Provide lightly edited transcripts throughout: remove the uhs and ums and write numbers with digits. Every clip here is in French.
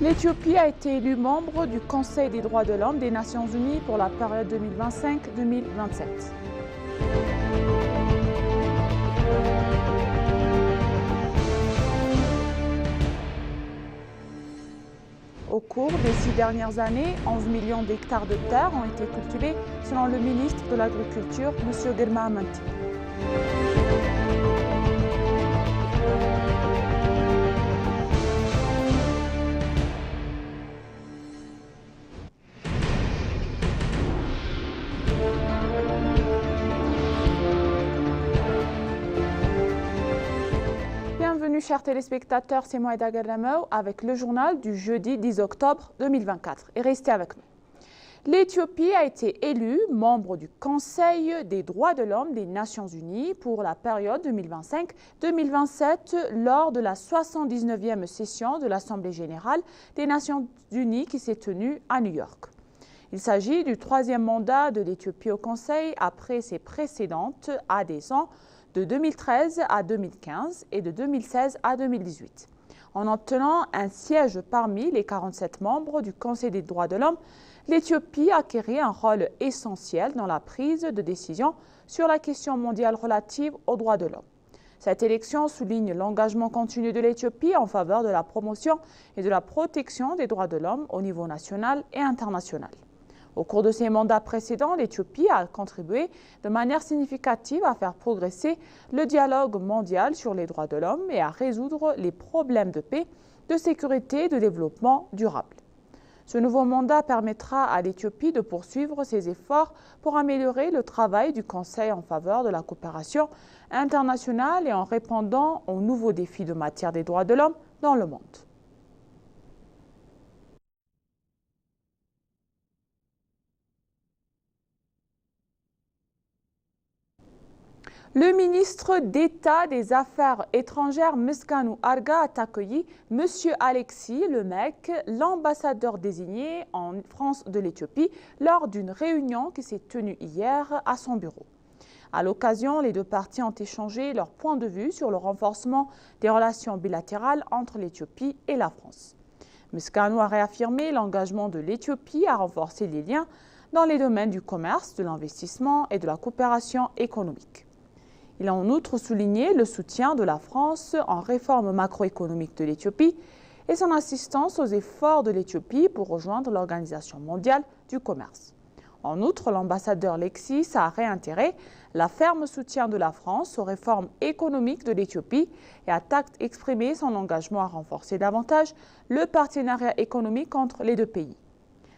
L'Éthiopie a été élue membre du Conseil des droits de l'homme des Nations Unies pour la période 2025-2027. Au cours des 6 dernières années, 11 millions d'hectares de terre ont été cultivés selon le ministre de l'Agriculture, M. Girma Amanti. Bienvenue chers téléspectateurs, c'est moi Eda Garlamou avec le journal du jeudi 10 octobre 2024 et restez avec nous. L'Éthiopie a été élue membre du Conseil des droits de l'homme des Nations Unies pour la période 2025-2027 lors de la 79e session de l'Assemblée générale des Nations Unies qui s'est tenue à New York. Il s'agit du troisième mandat de l'Éthiopie au Conseil après ses précédentes adhésions de 2013 à 2015 et de 2016 à 2018. En obtenant un siège parmi les 47 membres du Conseil des droits de l'homme, l'Éthiopie a acquis un rôle essentiel dans la prise de décision sur la question mondiale relative aux droits de l'homme. Cette élection souligne l'engagement continu de l'Éthiopie en faveur de la promotion et de la protection des droits de l'homme au niveau national et international. Au cours de ses mandats précédents, l'Éthiopie a contribué de manière significative à faire progresser le dialogue mondial sur les droits de l'homme et à résoudre les problèmes de paix, de sécurité et de développement durable. Ce nouveau mandat permettra à l'Éthiopie de poursuivre ses efforts pour améliorer le travail du Conseil en faveur de la coopération internationale et en répondant aux nouveaux défis de matière des droits de l'homme dans le monde. Le ministre d'État des Affaires étrangères, Mesganu Arga, a accueilli M. Alexis Lemec, l'ambassadeur désigné en France de l'Éthiopie, lors d'une réunion qui s'est tenue hier à son bureau. À l'occasion, les deux parties ont échangé leurs points de vue sur le renforcement des relations bilatérales entre l'Éthiopie et la France. Mesganu a réaffirmé l'engagement de l'Éthiopie à renforcer les liens dans les domaines du commerce, de l'investissement et de la coopération économique. Il a en outre souligné le soutien de la France en réforme macroéconomique de l'Éthiopie et son assistance aux efforts de l'Éthiopie pour rejoindre l'Organisation mondiale du commerce. En outre, l'ambassadeur Lexis a réitéré la ferme soutien de la France aux réformes économiques de l'Éthiopie et a exprimé son engagement à renforcer davantage le partenariat économique entre les deux pays.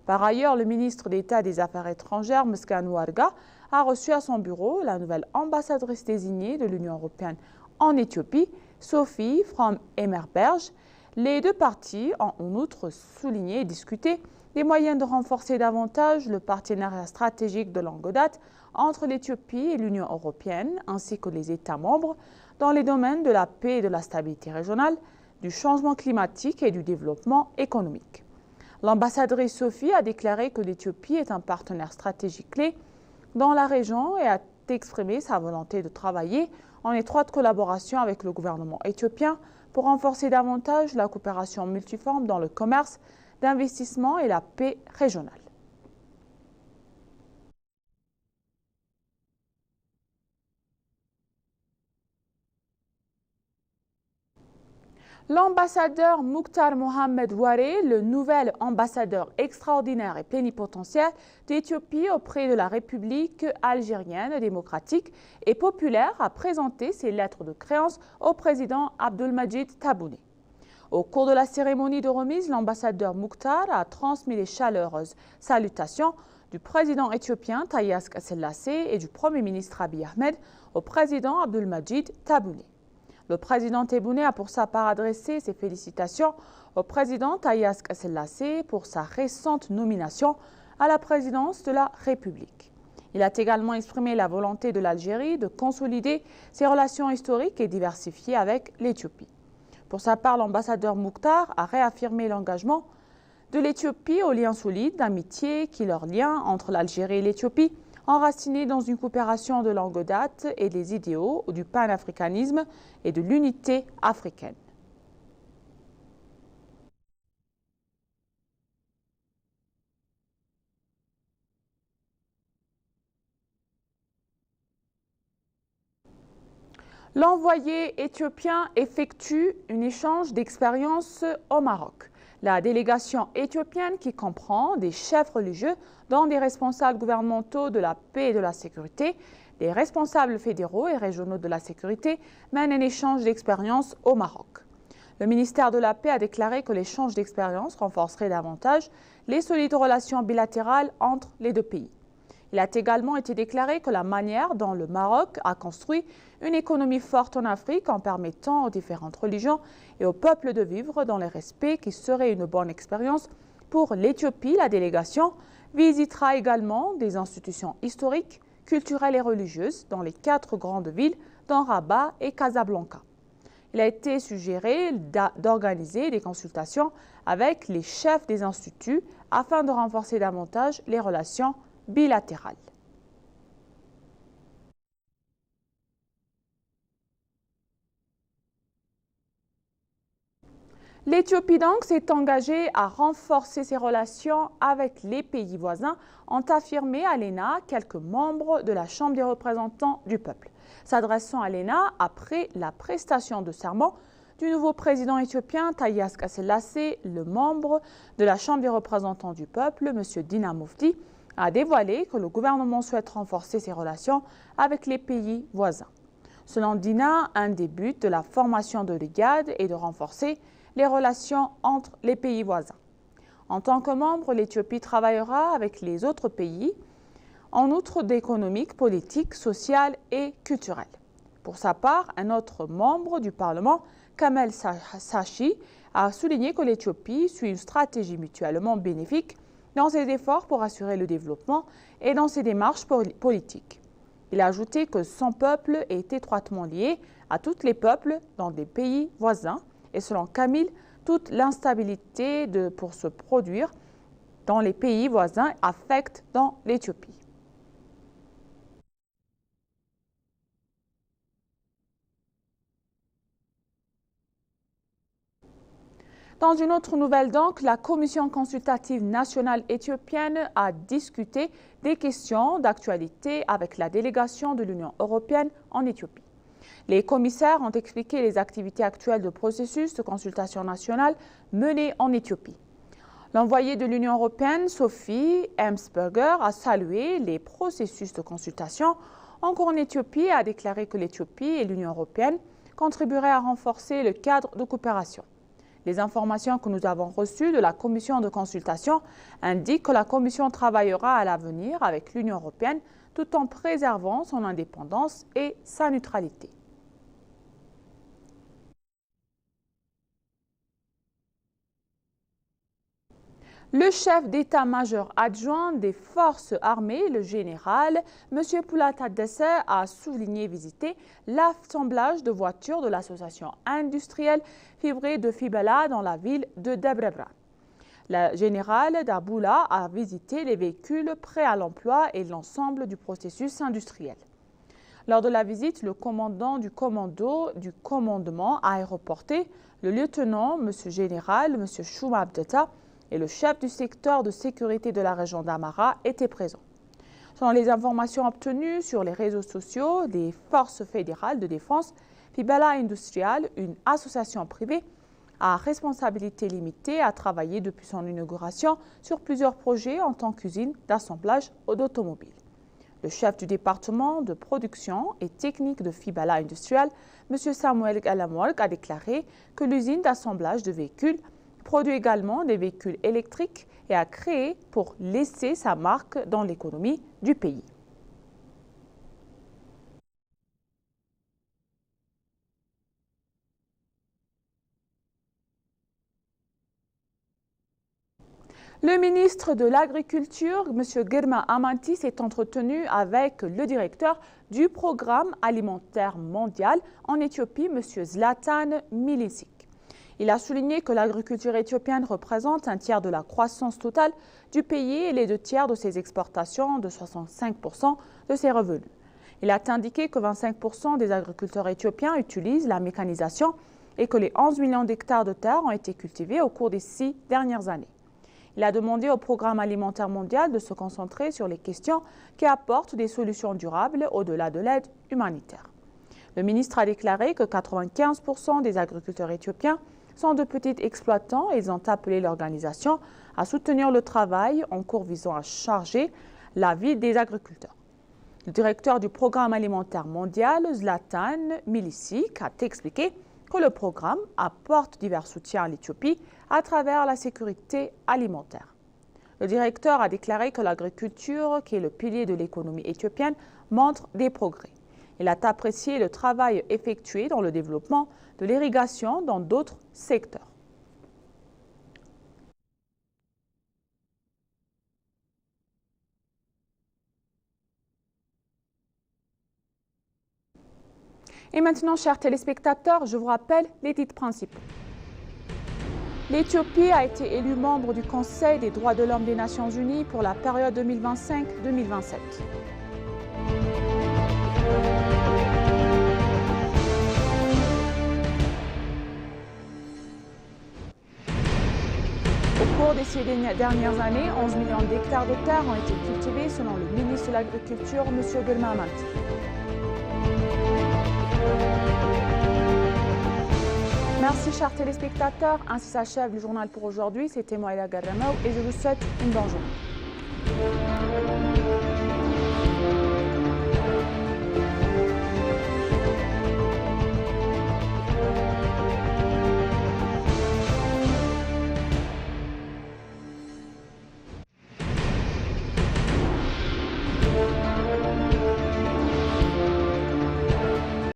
Par ailleurs, le ministre d'État des Affaires étrangères, Mesganu Arga, a reçu à son bureau la nouvelle ambassadrice désignée de l'Union européenne en Éthiopie, Sophie From Emmerberg. Les deux parties ont en outre souligné et discuté des moyens de renforcer davantage le partenariat stratégique de longue date entre l'Éthiopie et l'Union européenne, ainsi que les États membres, dans les domaines de la paix et de la stabilité régionale, du changement climatique et du développement économique. L'ambassadrice Sophie a déclaré que l'Éthiopie est un partenaire stratégique clé dans la région et a exprimé sa volonté de travailler en étroite collaboration avec le gouvernement éthiopien pour renforcer davantage la coopération multiforme dans le commerce, l'investissement et la paix régionale. L'ambassadeur Mukhtar Mohamed Ouaré, le nouvel ambassadeur extraordinaire et plénipotentiaire d'Éthiopie auprès de la République algérienne démocratique et populaire, a présenté ses lettres de créance au président Abdelmadjid Tebboune. Au cours de la cérémonie de remise, l'ambassadeur Mukhtar a transmis les chaleureuses salutations du président éthiopien Taye Asselassie et du Premier ministre Abiy Ahmed au président Abdelmadjid Tebboune. Le président Tebboune a pour sa part adressé ses félicitations au président Taye Asselassie pour sa récente nomination à la présidence de la République. Il a également exprimé la volonté de l'Algérie de consolider ses relations historiques et diversifiées avec l'Éthiopie. Pour sa part, l'ambassadeur Mukhtar a réaffirmé l'engagement de l'Éthiopie aux liens solides d'amitié qui leur lient entre l'Algérie et l'Éthiopie, enracinés dans une coopération de longue date et des idéaux du panafricanisme et de l'unité africaine. L'envoyé éthiopien effectue un échange d'expériences au Maroc. La délégation éthiopienne, qui comprend des chefs religieux, dont des responsables gouvernementaux de la paix et de la sécurité, des responsables fédéraux et régionaux de la sécurité, mène un échange d'expériences au Maroc. Le ministère de la Paix a déclaré que l'échange d'expériences renforcerait davantage les solides relations bilatérales entre les deux pays. Il a également été déclaré que la manière dont le Maroc a construit une économie forte en Afrique en permettant aux différentes religions et aux peuples de vivre dans le respect qui serait une bonne expérience pour l'Éthiopie. La délégation visitera également des institutions historiques, culturelles et religieuses dans les 4 grandes villes, dont Rabat et Casablanca. Il a été suggéré d'organiser des consultations avec les chefs des instituts afin de renforcer davantage les relations bilatérales. L'Éthiopie donc s'est engagée à renforcer ses relations avec les pays voisins, ont affirmé à l'ENA quelques membres de la Chambre des représentants du peuple. S'adressant à l'ENA après la prestation de serment du nouveau président éthiopien Taye Asqe-Selassie, le membre de la Chambre des représentants du peuple, M. Dina Mufti, a dévoilé que le gouvernement souhaite renforcer ses relations avec les pays voisins. Selon Dina, un des buts de la formation de l'IGAD est de renforcer les relations entre les pays voisins. En tant que membre, l'Éthiopie travaillera avec les autres pays, en outre d'économique, politique, sociale et culturelle. Pour sa part, un autre membre du Parlement, Kamel Sachi, a souligné que l'Éthiopie suit une stratégie mutuellement bénéfique dans ses efforts pour assurer le développement et dans ses démarches politiques. Il a ajouté que son peuple est étroitement lié à tous les peuples dans des pays voisins et selon Kamil, toute l'instabilité pour se produire dans les pays voisins affecte dans l'Éthiopie. Dans une autre nouvelle donc, la Commission consultative nationale éthiopienne a discuté des questions d'actualité avec la délégation de l'Union européenne en Éthiopie. Les commissaires ont expliqué les activités actuelles de processus de consultation nationale menés en Éthiopie. L'envoyée de l'Union européenne, Sophie Emsberger, a salué les processus de consultation en cours en Éthiopie et a déclaré que l'Éthiopie et l'Union européenne contribueraient à renforcer le cadre de coopération. Les informations que nous avons reçues de la commission de consultation indiquent que la commission travaillera à l'avenir avec l'Union européenne tout en préservant son indépendance et sa neutralité. Le chef d'état-major adjoint des forces armées, le général M. Poula Tadesse, a souligné visiter l'assemblage de voitures de l'association industrielle fibrée de Fibala dans la ville de Debre Bran. Le général Daboula a visité les véhicules prêts à l'emploi et l'ensemble du processus industriel. Lors de la visite, le commandant du commandement aéroporté, le lieutenant M. général M. Chouma Abdeta, et le chef du secteur de sécurité de la région d'Amara étaient présents. Selon les informations obtenues sur les réseaux sociaux des forces fédérales de défense, Fibala Industrial, une association privée à responsabilité limitée, a travaillé depuis son inauguration sur plusieurs projets en tant qu'usine d'assemblage d'automobiles. Le chef du département de production et technique de Fibala Industrial, M. Samuel Galamolk, a déclaré que l'usine d'assemblage de véhicules produit également des véhicules électriques et a créé pour laisser sa marque dans l'économie du pays. Le ministre de l'Agriculture, M. Girma Amanti, s'est entretenu avec le directeur du Programme alimentaire mondial en Éthiopie, M. Zlatan Milicic. Il a souligné que l'agriculture éthiopienne représente un tiers de la croissance totale du pays et les 2 tiers de ses exportations, de 65% de ses revenus. Il a indiqué que 25% des agriculteurs éthiopiens utilisent la mécanisation et que les 11 millions d'hectares de terre ont été cultivés au cours des 6 dernières années. Il a demandé au Programme alimentaire mondial de se concentrer sur les questions qui apportent des solutions durables au-delà de l'aide humanitaire. Le ministre a déclaré que 95% des agriculteurs éthiopiens sont de petits exploitants et ils ont appelé l'organisation à soutenir le travail en cours visant à charger la vie des agriculteurs. Le directeur du programme alimentaire mondial, Zlatan Milicic, a expliqué que le programme apporte divers soutiens à l'Éthiopie à travers la sécurité alimentaire. Le directeur a déclaré que l'agriculture, qui est le pilier de l'économie éthiopienne, montre des progrès. Il a apprécié le travail effectué dans le développement de l'irrigation dans d'autres secteurs. Et maintenant, chers téléspectateurs, je vous rappelle les titres principaux. L'Éthiopie a été élue membre du Conseil des droits de l'homme des Nations Unies pour la période 2025-2027. Au cours de ces dernières années, 11 millions d'hectares de terre ont été cultivés selon le ministre de l'Agriculture, M. Gelmamat. Merci chers téléspectateurs, ainsi s'achève le journal pour aujourd'hui. C'était moi Ella Garramao et je vous souhaite une bonne journée.